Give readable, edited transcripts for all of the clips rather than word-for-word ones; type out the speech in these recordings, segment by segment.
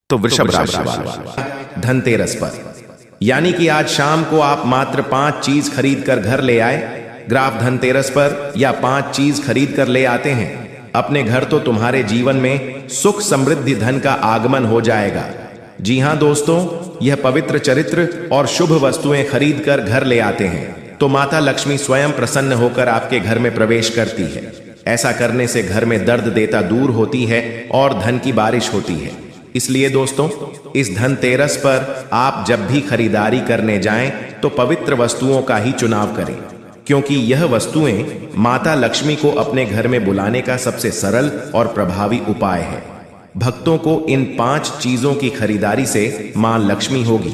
तो वृषभ राशि वाले धनतेरस पर यानी कि आज शाम को आप मात्र 5 चीज खरीद कर घर ले आए। ग्राफ धनतेरस पर या 5 चीज खरीद कर ले आते हैं अपने घर तो तुम्हारे जीवन में सुख समृद्धि धन का आगमन हो जाएगा। जी हां दोस्तों, यह पवित्र चरित्र और शुभ वस्तुएं खरीद कर घर ले आते हैं तो माता लक्ष्मी स्वयं प्रसन्न होकर आपके घर में प्रवेश करती है। ऐसा करने से घर में दर्द देता दूर होती है और धन की बारिश होती है। इसलिए दोस्तों, इस धनतेरस पर आप जब भी खरीदारी करने जाएं तो पवित्र वस्तुओं का ही चुनाव करें, क्योंकि यह वस्तुएं माता लक्ष्मी को अपने घर में बुलाने का सबसे सरल और प्रभावी उपाय है। भक्तों को इन 5 चीजों की खरीदारी से मां लक्ष्मी होगी।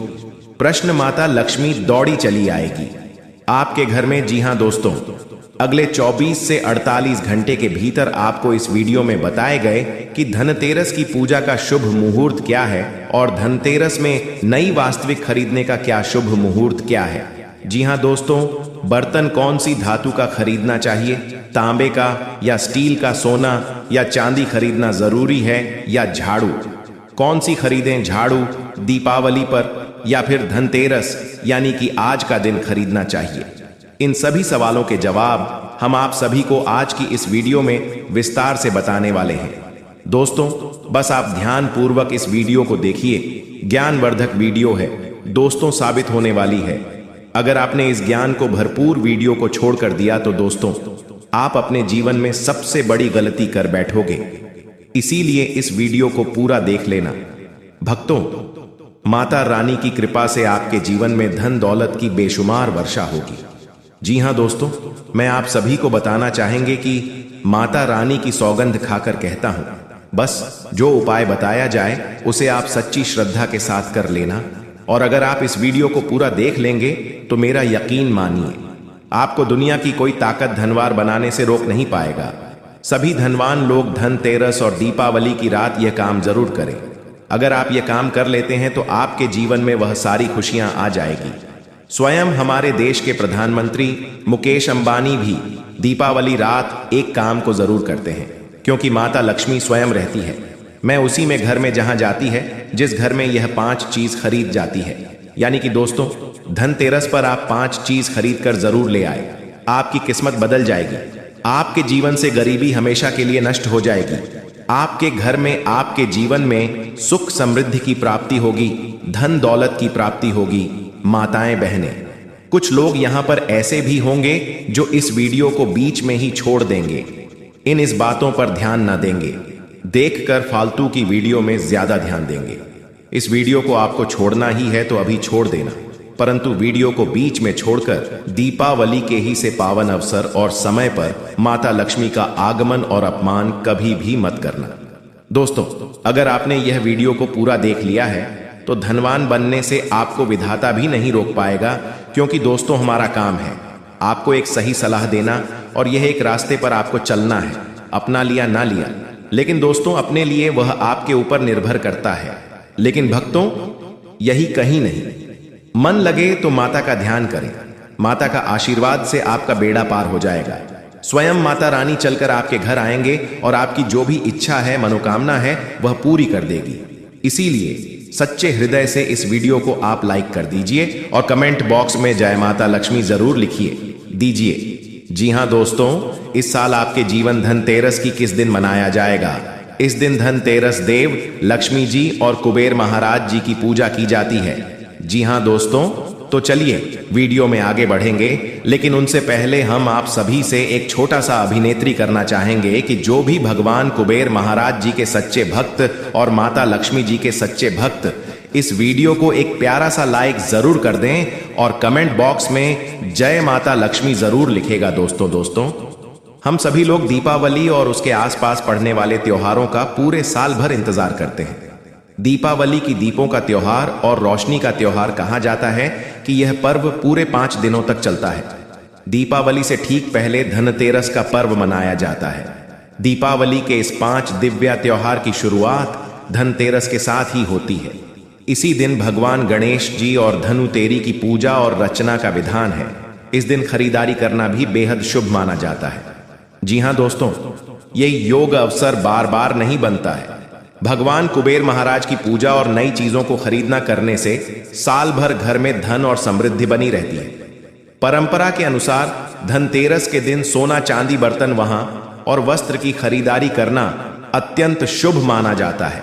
प्रश्न, माता लक्ष्मी दौड़ी चली आएगी आपके घर में। जी हां दोस्तों, अगले 24 से 48 घंटे के भीतर आपको इस वीडियो में बताए गए कि धनतेरस की पूजा का शुभ मुहूर्त क्या है और धनतेरस में नई वास्तविक खरीदने का क्या शुभ मुहूर्त क्या है। जी हां दोस्तों, बर्तन कौन सी धातु का खरीदना चाहिए, तांबे का या स्टील का, सोना या चांदी खरीदना जरूरी है या झाड़ू, कौन सी खरीदें, झाड़ू दीपावली पर या फिर धनतेरस यानी कि आज का दिन खरीदना चाहिए। इन सभी सवालों के जवाब हम आप सभी को आज की इस वीडियो में विस्तार से बताने वाले हैं। दोस्तों, बस आप ध्यान पूर्वक इस वीडियो को देखिए। ज्ञानवर्धक वीडियो है दोस्तों, साबित होने वाली है। अगर आपने इस ज्ञान को भरपूर वीडियो को छोड़कर दिया तो दोस्तों, आप अपने जीवन में सबसे बड़ी गलती कर बैठोगे। इसीलिए इस वीडियो को पूरा देख लेना। भक्तों, माता रानी की कृपा से आपके जीवन में धन दौलत की बेशुमार वर्षा होगी। जी हां दोस्तों, मैं आप सभी को बताना चाहेंगे कि माता रानी की सौगंध खाकर कहता हूं, बस जो उपाय बताया जाए उसे आप सच्ची श्रद्धा के साथ कर लेना। और अगर आप इस वीडियो को पूरा देख लेंगे तो मेरा यकीन मानिए, आपको दुनिया की कोई ताकत धनवान बनाने से रोक नहीं पाएगा। सभी धनवान लोग धनतेरस और दीपावली की रात यह काम जरूर करें। अगर आप यह काम कर लेते हैं तो आपके जीवन में वह सारी खुशियां आ जाएगी। स्वयं हमारे देश के प्रधानमंत्री मुकेश अंबानी भी दीपावली रात एक काम को जरूर करते हैं, क्योंकि माता लक्ष्मी स्वयं रहती है। मैं उसी में घर में जहां जाती है जिस घर में यह 5 चीज खरीद जाती है। यानी कि दोस्तों, धनतेरस पर आप 5 चीज खरीद कर जरूर ले आए। आपकी किस्मत बदल जाएगी। आपके जीवन से गरीबी हमेशा के लिए नष्ट हो जाएगी। आपके घर में, आपके जीवन में सुख समृद्धि की प्राप्ति होगी, धन दौलत की प्राप्ति होगी। माताएं बहनें, कुछ लोग यहां पर ऐसे भी होंगे जो इस वीडियो को बीच में ही छोड़ देंगे, इस बातों पर ध्यान न देंगे, देखकर फालतू की वीडियो में ज्यादा ध्यान देंगे। इस वीडियो को आपको छोड़ना ही है तो अभी छोड़ देना, परंतु वीडियो को बीच में छोड़कर दीपावली के ही से पावन अवसर और समय पर माता लक्ष्मी का आगमन और अपमान कभी भी मत करना। दोस्तों, अगर आपने यह वीडियो को पूरा देख लिया है तो धनवान बनने से आपको विधाता भी नहीं रोक पाएगा, क्योंकि दोस्तों हमारा काम है आपको एक सही सलाह देना और यह एक रास्ते पर आपको चलना है। अपना लिया ना लिया, लेकिन दोस्तों अपने लिए वह आपके ऊपर निर्भर करता है। लेकिन भक्तों, यही कहीं नहीं, मन लगे तो माता का ध्यान करें। माता का आशीर्वाद से आपका बेड़ा पार हो जाएगा। स्वयं माता रानी चलकर आपके घर आएंगे और आपकी जो भी इच्छा है, मनोकामना है, वह पूरी कर देगी। इसीलिए सच्चे हृदय से इस वीडियो को आप लाइक कर दीजिए और कमेंट बॉक्स में जय माता लक्ष्मी जरूर लिखिए दीजिए। जी हां दोस्तों, इस साल आपके जीवन धनतेरस की किस दिन मनाया जाएगा? इस दिन धनतेरस देव लक्ष्मी जी और कुबेर महाराज जी की पूजा की जाती है। जी हां दोस्तों, तो चलिए वीडियो में आगे बढ़ेंगे, लेकिन उनसे पहले हम आप सभी से एक छोटा सा अभिनेत्री करना चाहेंगे कि जो भी भगवान कुबेर महाराज जी के सच्चे भक्त और माता लक्ष्मी जी के सच्चे भक्त इस वीडियो को एक प्यारा सा लाइक जरूर कर दें और कमेंट बॉक्स में जय माता लक्ष्मी जरूर लिखेगा। दोस्तों, हम सभी लोग दीपावली और उसके आसपास पड़ने वाले त्योहारों का पूरे साल भर इंतजार करते हैं। दीपावली की दीपों का त्योहार और रोशनी का त्योहार कहा जाता है कि यह पर्व पूरे 5 दिनों तक चलता है। दीपावली से ठीक पहले धनतेरस का पर्व मनाया जाता है। दीपावली के इस 5 दिव्य त्योहार की शुरुआत धनतेरस के साथ ही होती है। इसी दिन भगवान गणेश जी और धनुतेरी की पूजा और रचना का विधान है। इस दिन खरीदारी करना भी बेहद शुभ माना जाता है। जी हां दोस्तों, ये योग अवसर बार बार नहीं बनता है, भगवान कुबेर महाराज की पूजा और नई चीजों को खरीदना करने से साल भर घर में धन और समृद्धि बनी रहती है। परंपरा के अनुसार धनतेरस के दिन सोना चांदी बर्तन वहां और वस्त्र की खरीदारी करना अत्यंत शुभ माना जाता है।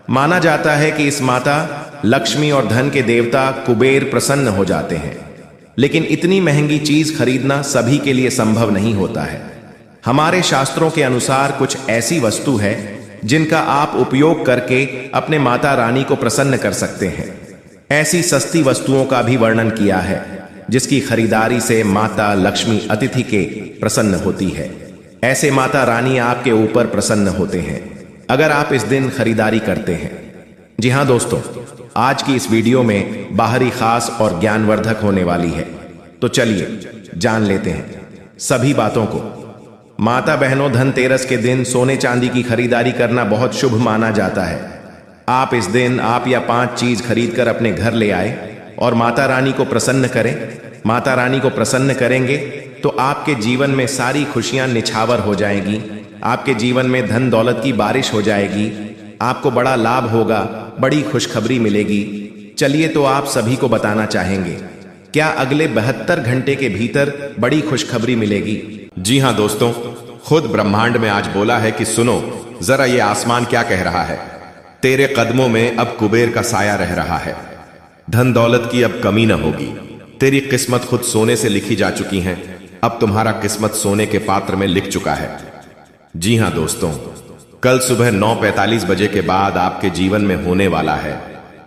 माना जाता है कि इस माता लक्ष्मी और धन के देवता कुबेर प्रसन्न हो जाते हैं। लेकिन इतनी महंगी चीज खरीदना सभी के लिए संभव नहीं होता है। हमारे शास्त्रों के अनुसार कुछ ऐसी वस्तु है जिनका आप उपयोग करके अपने माता रानी को प्रसन्न कर सकते हैं। ऐसी सस्ती वस्तुओं का भी वर्णन किया है जिसकी खरीदारी से माता लक्ष्मी अतिथि के प्रसन्न होती है। ऐसे माता रानी आपके ऊपर प्रसन्न होते हैं अगर आप इस दिन खरीदारी करते हैं। जी हाँ दोस्तों, आज की इस वीडियो में बाहरी खास और ज्ञानवर्धक होने वाली है, तो चलिए जान लेते हैं सभी बातों को। माता बहनों, धनतेरस के दिन सोने चांदी की खरीदारी करना बहुत शुभ माना जाता है। आप इस दिन आप या 5 चीज खरीद कर अपने घर ले आए और माता रानी को प्रसन्न करें। माता रानी को प्रसन्न करेंगे तो आपके जीवन में सारी खुशियां निछावर हो जाएगी। आपके जीवन में धन दौलत की बारिश हो जाएगी। आपको बड़ा लाभ होगा, बड़ी खुशखबरी मिलेगी। चलिए तो आप सभी को बताना चाहेंगे, क्या अगले 72 घंटे के भीतर बड़ी खुशखबरी मिलेगी? जी हां दोस्तों, खुद ब्रह्मांड में आज बोला है कि सुनो जरा ये आसमान क्या कह रहा है। तेरे कदमों में अब कुबेर का साया रह रहा है। धन दौलत की अब कमी न होगी। तेरी किस्मत खुद सोने से लिखी जा चुकी है। अब तुम्हारा किस्मत सोने के पात्र में लिख चुका है। जी हां दोस्तों, कल सुबह 9:45 बजे के बाद आपके जीवन में होने वाला है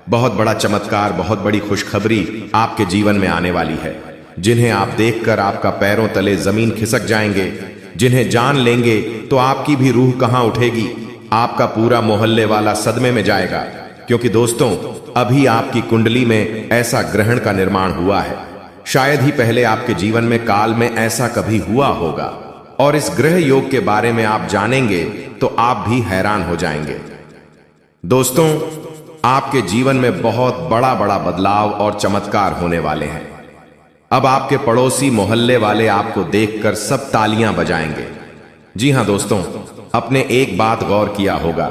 बहुत बड़ा चमत्कार, बहुत बड़ी खुशखबरी आपके जीवन में आने वाली है, जिन्हें आप देखकर आपका पैरों तले जमीन खिसक जाएंगे। जिन्हें जान लेंगे तो आपकी भी रूह कहां उठेगी। आपका पूरा मोहल्ले वाला सदमे में जाएगा, क्योंकि दोस्तों अभी आपकी कुंडली में ऐसा ग्रहण का निर्माण हुआ है। शायद ही पहले आपके जीवन में काल में ऐसा कभी हुआ होगा, और इस ग्रह योग के बारे में आप जानेंगे तो आप भी हैरान हो जाएंगे। दोस्तों, आपके जीवन में बहुत बड़ा बड़ा बदलाव और चमत्कार होने वाले हैं। अब आपके पड़ोसी मोहल्ले वाले आपको देखकर सब तालियां बजाएंगे। जी हां दोस्तों, अपने एक बात गौर किया होगा,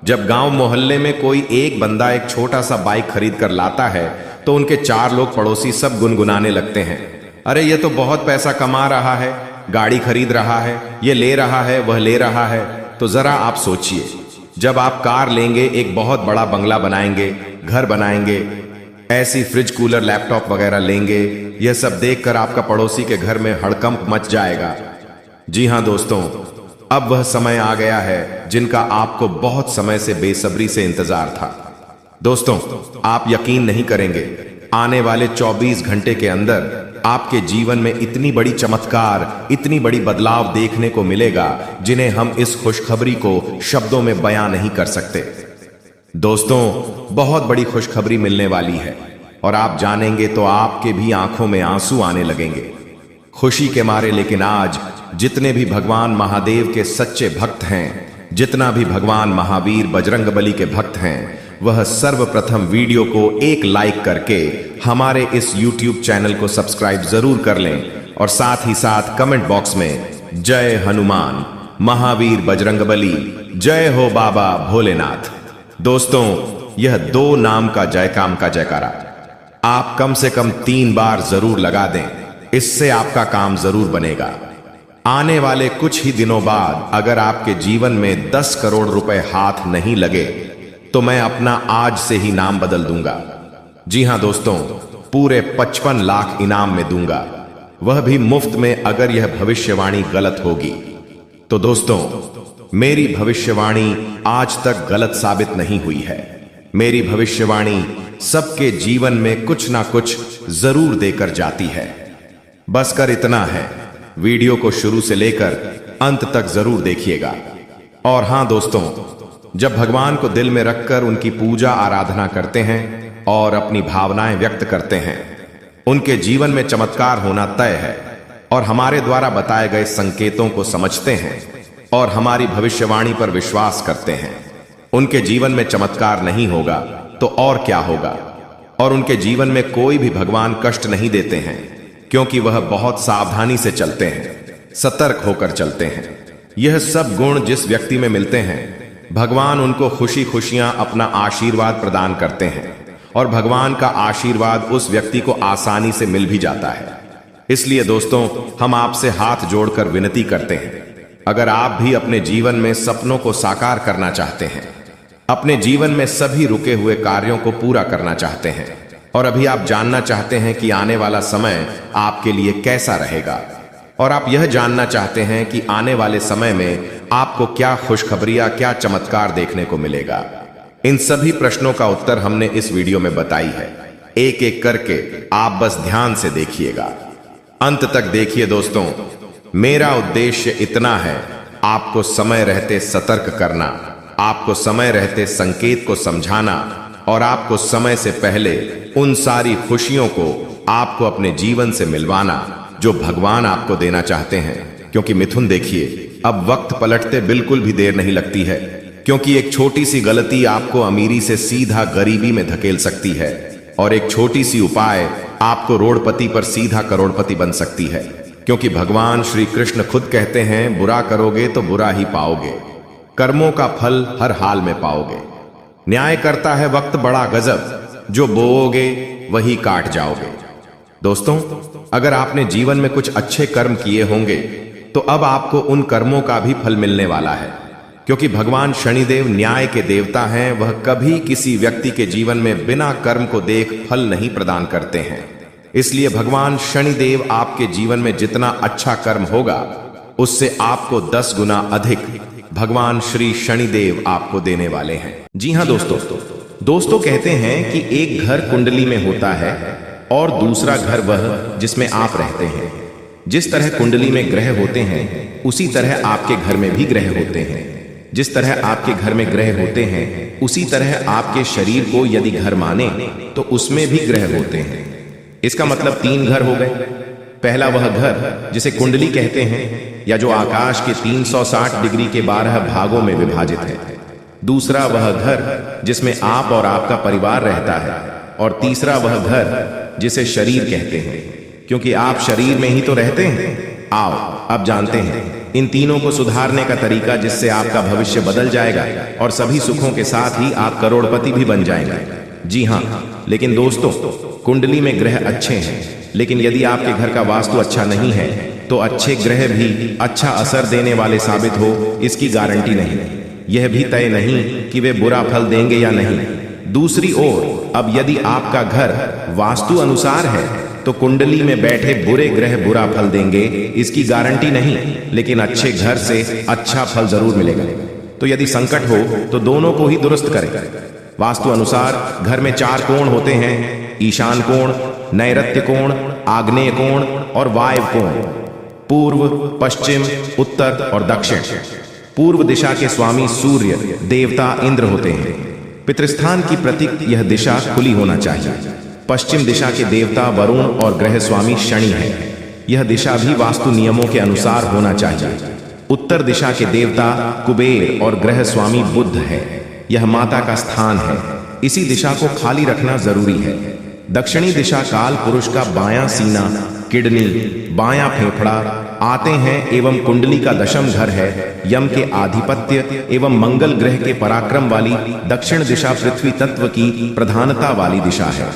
जब गांव मोहल्ले में कोई एक बंदा एक छोटा सा बाइक खरीद कर लाता है तो उनके 4 लोग पड़ोसी सब गुनगुनाने लगते हैं, अरे ये तो बहुत पैसा कमा रहा है, गाड़ी खरीद रहा है, ये ले रहा है, वह ले रहा है। तो जरा आप सोचिए, जब आप कार लेंगे, एक बहुत बड़ा बंगला बनाएंगे, घर बनाएंगे, ऐसी फ्रिज, कूलर, लैपटॉप वगैरह लेंगे, यह सब देखकर आपका पड़ोसी के घर में हड़कंप मच जाएगा। जी हां दोस्तों, अब वह समय आ गया है जिनका आपको बहुत समय से बेसब्री से इंतजार था। दोस्तों, आप यकीन नहीं करेंगे, आने वाले 24 घंटे के अंदर आपके जीवन में इतनी बड़ी चमत्कार, इतनी बड़ी बदलाव देखने को मिलेगा जिन्हें हम इस खुशखबरी को शब्दों में बयां नहीं कर सकते। दोस्तों, बहुत बड़ी खुशखबरी मिलने वाली है और आप जानेंगे तो आपके भी आंखों में आंसू आने लगेंगे खुशी के मारे। लेकिन आज जितने भी भगवान महादेव के सच्चे भक्त हैं, जितना भी भगवान महावीर बजरंगबली के भक्त हैं, वह सर्वप्रथम वीडियो को एक लाइक करके हमारे इस YouTube चैनल को सब्सक्राइब जरूर कर लें और साथ ही साथ कमेंट बॉक्स में जय हनुमान, महावीर बजरंगबली, जय हो बाबा भोलेनाथ। दोस्तों, यह 2 नाम का जयकाम का जयकारा आप कम से कम 3 बार जरूर लगा दें, इससे आपका काम जरूर बनेगा। आने वाले कुछ ही दिनों बाद अगर आपके जीवन में 10 करोड़ रुपए हाथ नहीं लगे तो मैं अपना आज से ही नाम बदल दूंगा। जी हां दोस्तों, पूरे 55 लाख इनाम में दूंगा, वह भी मुफ्त में अगर यह भविष्यवाणी गलत होगी। तो दोस्तों, मेरी भविष्यवाणी आज तक गलत साबित नहीं हुई है। मेरी भविष्यवाणी सबके जीवन में कुछ ना कुछ जरूर देकर जाती है। बस कर इतना है, वीडियो को शुरू से लेकर अंत तक जरूर देखिएगा। और हां दोस्तों, जब भगवान को दिल में रखकर उनकी पूजा आराधना करते हैं और अपनी भावनाएं व्यक्त करते हैं, उनके जीवन में चमत्कार होना तय है। और हमारे द्वारा बताए गए संकेतों को समझते हैं और हमारी भविष्यवाणी पर विश्वास करते हैं, उनके जीवन में चमत्कार नहीं होगा तो और क्या होगा। और उनके जीवन में कोई भी भगवान कष्ट नहीं देते हैं, क्योंकि वह बहुत सावधानी से चलते हैं, सतर्क होकर चलते हैं। यह सब गुण जिस व्यक्ति में मिलते हैं भगवान उनको खुशी खुशियां अपना आशीर्वाद प्रदान करते हैं और भगवान का आशीर्वाद उस व्यक्ति को आसानी से मिल भी जाता है। इसलिए दोस्तों, हम आपसे हाथ जोड़कर विनती करते हैं, अगर आप भी अपने जीवन में सपनों को साकार करना चाहते हैं, अपने जीवन में सभी रुके हुए कार्यों को पूरा करना चाहते हैं और अभी आप जानना चाहते हैं कि आने वाला समय आपके लिए कैसा रहेगा और आप यह जानना चाहते हैं कि आने वाले समय में आपको क्या खुशखबरियां, क्या चमत्कार देखने को मिलेगा, इन सभी प्रश्नों का उत्तर हमने इस वीडियो में बताई है। एक एक करके आप बस ध्यान से देखिएगा, अंत तक देखिए दोस्तों। मेरा उद्देश्य इतना है, आपको समय रहते सतर्क करना, आपको समय रहते संकेत को समझाना और आपको समय से पहले उन सारी खुशियों को आपको अपने जीवन से मिलवाना जो भगवान आपको देना चाहते हैं। क्योंकि मिथुन देखिए, अब वक्त पलटते बिल्कुल भी देर नहीं लगती है, क्योंकि एक छोटी सी गलती आपको अमीरी से सीधा गरीबी में धकेल सकती है और एक छोटी सी उपाय आपको रोड़पति पर सीधा करोड़पति बन सकती है। क्योंकि भगवान श्री कृष्ण खुद कहते हैं, बुरा करोगे तो बुरा ही पाओगे, कर्मों का फल हर हाल में पाओगे। न्याय करता है वक्त बड़ा गजब, जो बोओगे वही काट जाओगे। दोस्तों, अगर आपने जीवन में कुछ अच्छे कर्म किए होंगे तो अब आपको उन कर्मों का भी फल मिलने वाला है, क्योंकि भगवान शनिदेव न्याय के देवता हैं। वह कभी किसी व्यक्ति के जीवन में बिना कर्म को देख फल नहीं प्रदान करते हैं। इसलिए भगवान शनिदेव आपके जीवन में जितना अच्छा कर्म होगा उससे आपको 10 गुना अधिक भगवान श्री शनिदेव आपको देने वाले हैं। जी हाँ दोस्तों कहते हैं कि एक घर कुंडली में होता है और दूसरा घर वह जिसमें आप रहते हैं। जिस तरह कुंडली में ग्रह होते हैं उसी तरह आपके घर में भी ग्रह होते हैं। जिस तरह आपके घर में ग्रह होते हैं उसी तरह आपके शरीर को यदि घर माने तो उसमें भी ग्रह होते हैं। इसका मतलब 3 घर हो गए। पहला वह घर जिसे कुंडली कहते हैं, या जो आकाश के 360 डिग्री के 12 भागों में विभाजित है। दूसरा वह घर जिसमें आप और आपका परिवार रहता है और तीसरा वह घर जिसे शरीर कहते हैं, क्योंकि आप शरीर में ही तो रहते हैं। आओ अब जानते हैं इन तीनों को सुधारने का तरीका, जिससे आपका भविष्य बदल जाएगा और सभी सुखों के साथ ही आप करोड़पति भी बन जाएंगे। जी हाँ, लेकिन दोस्तों, कुंडली में ग्रह अच्छे हैं, लेकिन यदि आपके घर का वास्तु अच्छा नहीं है तो अच्छे ग्रह भी अच्छा असर देने वाले साबित हो, इसकी गारंटी नहीं। यह भी तय नहीं कि वे बुरा फल देंगे या नहीं। दूसरी ओर, अब यदि आपका घर वास्तु अनुसार है तो कुंडली में बैठे बुरे ग्रह बुरा फल देंगे, इसकी गारंटी नहीं, लेकिन अच्छे घर से अच्छा फल जरूर मिलेगा। तो यदि संकट हो तो दोनों को ही दुरुस्त करें। वास्तु अनुसार घर में 4 कोण होते हैं, ईशान कोण, नैऋत्य कोण, आग्नेय कोण और वायव्य कोण, पूर्व, पश्चिम, उत्तर और दक्षिण। पूर्व दिशा के स्वामी सूर्य देवता इंद्र होते हैं। पितृस्थान की प्रतीक यह दिशा खुली होना चाहिए। पश्चिम दिशा के देवता वरुण और ग्रह स्वामी शनि है। यह दिशा भी वास्तु नियमों के अनुसार होना चाहिए। उत्तर दिशा के देवता कुबेर और ग्रह स्वामी बुध है। यह माता का स्थान है, इसी दिशा को खाली रखना जरूरी है। दक्षिणी दिशा काल पुरुष का बायां सीना, किडनी, बायां फेफड़ा आते हैं एवं कुंडली का दशम घर है। यम के आधिपत्य एवं मंगल ग्रह के पराक्रम वाली दक्षिण दिशा पृथ्वी तत्व की प्रधानता वाली दिशा है।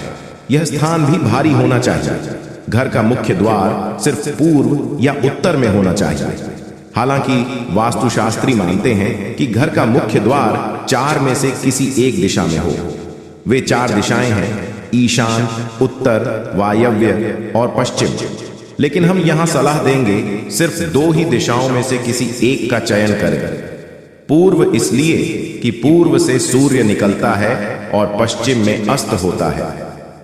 यह स्थान भी भारी होना चाहिए। घर का मुख्य द्वार सिर्फ पूर्व या उत्तर में होना चाहिए। हालांकि वास्तुशास्त्री मानते हैं कि घर का मुख्य द्वार 4 में से किसी एक दिशा में हो। वे 4 दिशाएं हैं, ईशान, उत्तर, वायव्य और पश्चिम। लेकिन हम यहां सलाह देंगे सिर्फ 2 ही दिशाओं में से किसी एक का चयन करें। पूर्व इसलिए कि पूर्व से सूर्य निकलता है और पश्चिम में अस्त होता है।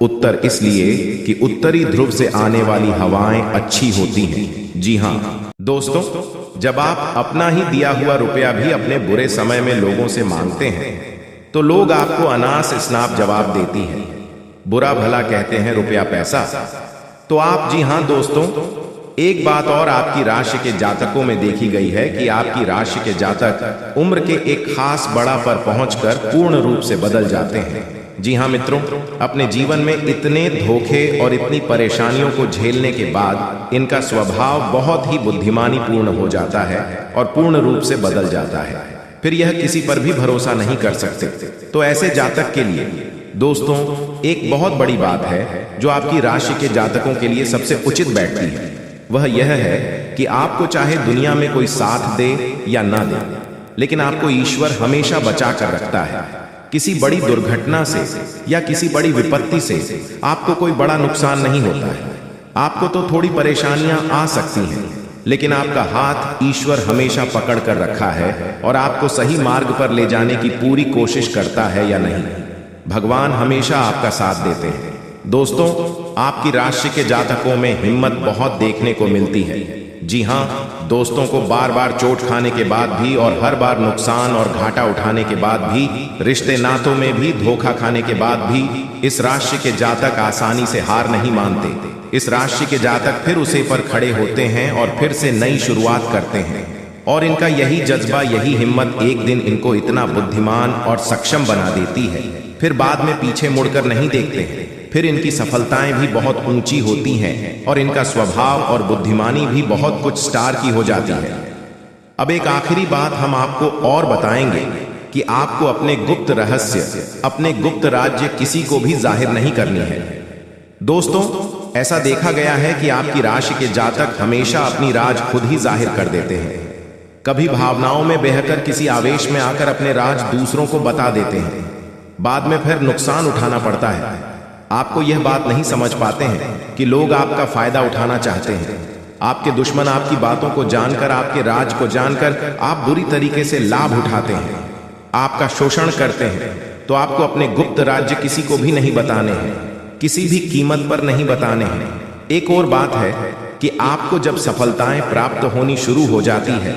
उत्तर इसलिए कि उत्तरी ध्रुव से आने वाली हवाएं अच्छी होती हैं। जी हाँ दोस्तों, जब आप अपना ही दिया हुआ रुपया भी अपने बुरे समय में लोगों से मांगते हैं तो लोग आपको अनास स्नाप जवाब देती हैं। बुरा भला कहते हैं रुपया पैसा। तो आप, जी हां दोस्तों, एक बात और आपकी राशि के जातकों में देखी गई है कि आपकी राशि के जातक उम्र के एक खास बड़ा पर पहुंचकर पूर्ण रूप से बदल जाते हैं। जी हां मित्रों, अपने जीवन में इतने धोखे और इतनी परेशानियों को झेलने के बाद इनका स्वभाव बहुत ही बुद्धिमानी पूर्ण हो जाता है और पूर्ण रूप से बदल जाता है। फिर यह किसी पर भी भरोसा नहीं कर सकते। तो ऐसे जातक के लिए दोस्तों एक बहुत बड़ी बात है जो आपकी राशि के जातकों के लिए सबसे उचित बैठती है, वह यह है कि आपको चाहे दुनिया में कोई साथ दे या ना दे, लेकिन आपको ईश्वर हमेशा बचा कर रखता है। किसी बड़ी दुर्घटना से या किसी बड़ी विपत्ति से आपको कोई बड़ा नुकसान नहीं होता है। आपको तो थोड़ी परेशानियां आ सकती हैं, लेकिन आपका हाथ ईश्वर हमेशा पकड़ कर रखा है और आपको सही मार्ग पर ले जाने की पूरी कोशिश करता है या नहीं। भगवान हमेशा आपका साथ देते हैं। दोस्तों, आपकी राशि के जातकों में हिम्मत बहुत देखने को मिलती है। जी हाँ दोस्तों, को बार बार चोट खाने के बाद भी और हर बार नुकसान और घाटा उठाने के बाद भी, रिश्ते नातों में भी धोखा खाने के बाद भी इस राशि के जातक आसानी से हार नहीं मानते। इस राशि के जातक फिर उसे पर खड़े होते हैं और फिर से नई शुरुआत करते हैं। और इनका यही जज्बा, यही हिम्मत एक दिन इनको इतना बुद्धिमान और सक्षम बना देती है, फिर बाद में पीछे मुड़कर नहीं देखते हैं। फिर इनकी सफलताएं भी बहुत ऊंची होती हैं और इनका स्वभाव और बुद्धिमानी भी बहुत कुछ स्टार की हो जाती है। अब एक आखिरी बात हम आपको और बताएंगे कि आपको अपने गुप्त रहस्य, अपने गुप्त राज्य किसी को भी जाहिर नहीं करनी है। दोस्तों, ऐसा देखा गया है कि आपकी राशि के जातक हमेशा अपनी राज खुद ही जाहिर कर देते हैं। कभी भावनाओं में बहकर किसी आवेश में आकर अपने राज दूसरों को बता देते हैं, बाद में फिर नुकसान उठाना पड़ता है। आपको यह बात नहीं समझ पाते हैं कि लोग आपका फायदा उठाना चाहते हैं। आपके दुश्मन आपकी बातों को जानकर, आपके राज को जानकर आप बुरी तरीके से लाभ उठाते हैं, आपका शोषण करते हैं। तो आपको अपने गुप्त राज्य किसी को भी नहीं बताने हैं, किसी भी कीमत पर नहीं बताने हैं। एक और बात है कि आपको जब सफलताएं प्राप्त होनी शुरू हो जाती है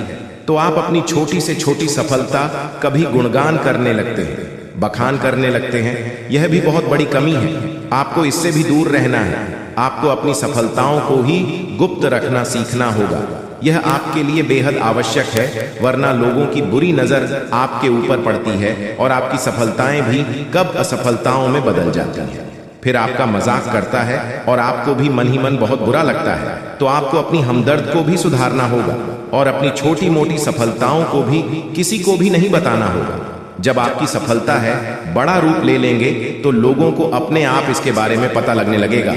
तो आप अपनी छोटी से छोटी सफलता कभी गुणगान करने लगते हैं, बखान करने लगते हैं। यह भी बहुत बड़ी कमी है। आपको इससे भी दूर रहना है। आपको अपनी सफलताओं को ही गुप्त रखना सीखना होगा। यह आपके लिए बेहद आवश्यक है, वरना लोगों की बुरी नजर आपके ऊपर पड़ती है और आपकी सफलताएं भी कब असफलताओं में बदल जाती हैं। फिर आपका मजाक करता है और आपको भी मन ही मन बहुत बुरा लगता है। तो आपको अपनी हमदर्द को भी सुधारना होगा और अपनी छोटी मोटी सफलताओं को भी किसी को भी नहीं बताना होगा। जब आपकी सफलता है बड़ा रूप ले लेंगे तो लोगों को अपने आप इसके बारे में पता लगने लगेगा।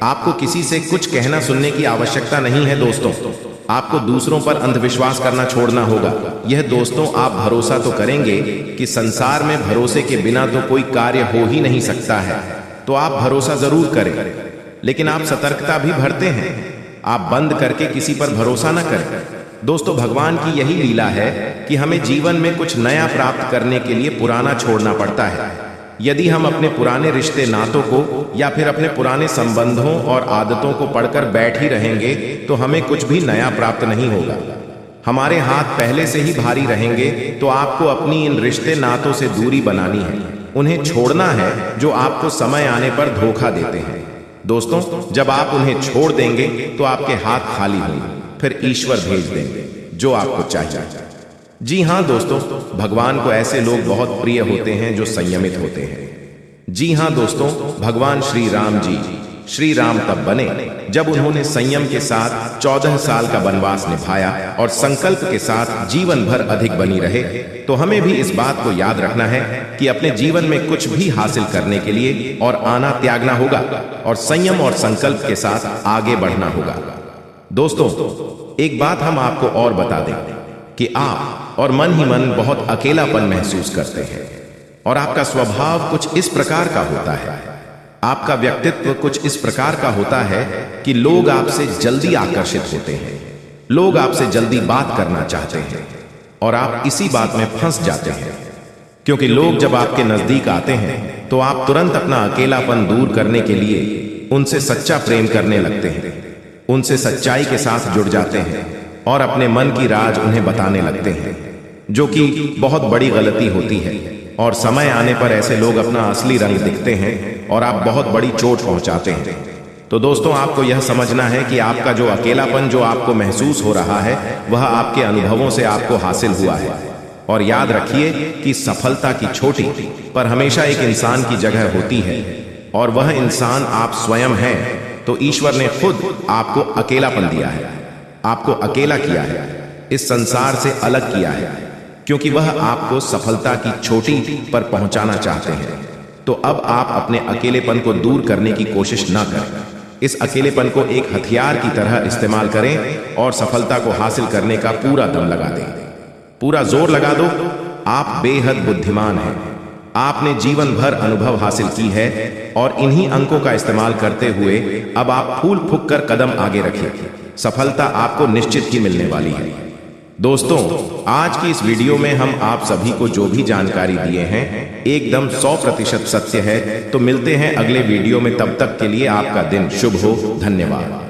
आपको किसी से कुछ कहना सुनने की आवश्यकता नहीं है। दोस्तों, आपको दूसरों पर अंधविश्वास करना छोड़ना होगा। यह दोस्तों, आप भरोसा तो करेंगे कि संसार में भरोसे के बिना तो कोई कार्य हो ही नहीं सकता है, तो आप भरोसा जरूर करें, लेकिन आप सतर्कता भी बरतें हैं। आप बंद करके किसी पर भरोसा न करें। दोस्तों, भगवान की यही लीला है कि हमें जीवन में कुछ नया प्राप्त करने के लिए पुराना छोड़ना पड़ता है। यदि हम अपने पुराने रिश्ते नातों को या फिर अपने पुराने संबंधों और आदतों को पढ़कर बैठ ही रहेंगे तो हमें कुछ भी नया प्राप्त नहीं होगा। हमारे हाथ पहले से ही भारी रहेंगे। तो आपको अपनी इन रिश्ते नातों से दूरी बनानी है, उन्हें छोड़ना है जो आपको समय आने पर धोखा देते हैं। दोस्तों, जब आप उन्हें छोड़ देंगे तो आपके हाथ खाली होंगे, फिर ईश्वर भेज देंगे जो आपको चाहिए। जी हाँ दोस्तों, भगवान को ऐसे लोग बहुत प्रिय होते हैं जो संयमित होते हैं। जी हाँ दोस्तों, भगवान श्री राम जी, श्री राम तब बने जब उन्होंने संयम के साथ 14 साल का वनवास निभाया और संकल्प के साथ जीवन भर अधिक बनी रहे। तो हमें भी इस बात को याद रखना है कि अपने जीवन में कुछ भी हासिल करने के लिए और आना त्यागना होगा और संयम और संकल्प के साथ आगे बढ़ना होगा। दोस्तों, एक बात हम आपको और बता दें कि आप और मन ही मन बहुत अकेलापन महसूस करते हैं और आपका स्वभाव कुछ इस प्रकार का होता है, आपका व्यक्तित्व कुछ इस प्रकार का होता है कि लोग आपसे जल्दी आकर्षित होते हैं, लोग आपसे जल्दी बात करना चाहते हैं और आप इसी बात में फंस जाते हैं। क्योंकि लोग जब आपके नजदीक आते हैं तो आप तुरंत अपना अकेलापन दूर करने के लिए उनसे सच्चा प्रेम करने लगते हैं, उनसे सच्चाई के साथ जुड़ जाते हैं और अपने मन की राज उन्हें बताने लगते हैं, जो कि बहुत बड़ी गलती होती है। और समय आने पर ऐसे लोग अपना असली रंग दिखते हैं और आप बहुत बड़ी चोट पहुंचाते हैं। तो दोस्तों, आपको यह समझना है कि आपका जो अकेलापन जो आपको महसूस हो रहा है वह आपके अनुभवों से आपको हासिल हुआ है। और याद रखिए कि सफलता की छोटी पर हमेशा एक इंसान की जगह होती है और वह इंसान आप स्वयं हैं। तो ईश्वर ने खुद आपको अकेलापन दिया है, आपको अकेला किया है, इस संसार से अलग किया है। क्योंकि वह आपको सफलता की चोटी पर पहुंचाना चाहते हैं। तो अब आप अपने अकेलेपन को दूर करने की कोशिश न करें। इस अकेलेपन को एक हथियार की तरह इस्तेमाल करें और सफलता को हासिल करने का पूरा दम लगा दें। पूरा जोर लगा दो। आप बेहद बुद्धिमान हैं। आपने जीवन भर अनुभव हासिल की है और इन्हीं अंकों का इस्तेमाल करते हुए अब आप फूल फूंक कर कदम आगे रखिए। सफलता आपको निश्चित ही मिलने वाली है। दोस्तों, आज की इस वीडियो में हम आप सभी को जो भी जानकारी दिए हैं एकदम 100% सत्य है। तो मिलते हैं अगले वीडियो में, तब तक के लिए आपका दिन शुभ हो। धन्यवाद।